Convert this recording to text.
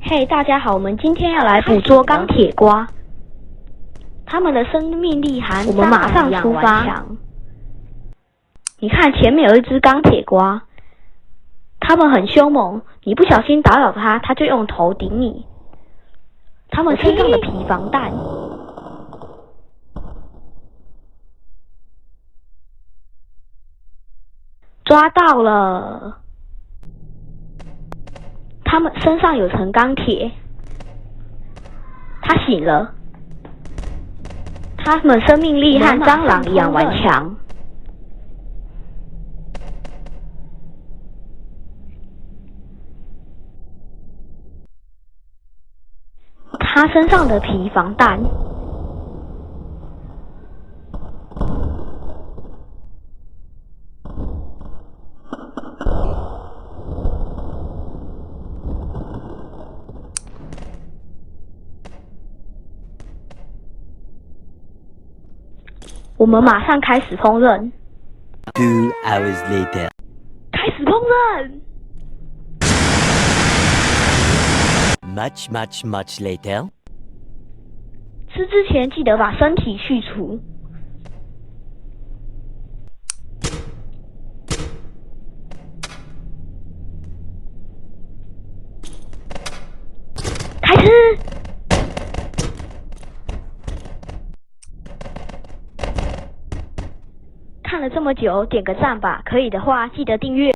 嘿，大家好，我们今天要来捕捉钢铁瓜，它们的生命力含我们马上出发。你看前面有一只钢铁瓜，它们很凶猛，你不小心打扰它，它就用头顶你。它们身上的皮防弹。抓到了！它们身上有层钢铁。它醒了。它们生命力和蟑螂一样顽强。它身上的皮防弹。我们马上开始烹饪。2 hours later. 开始烹饪。Much later. 吃之前记得把身体去除。开吃！看了这么久，点个赞吧，可以的话记得订阅。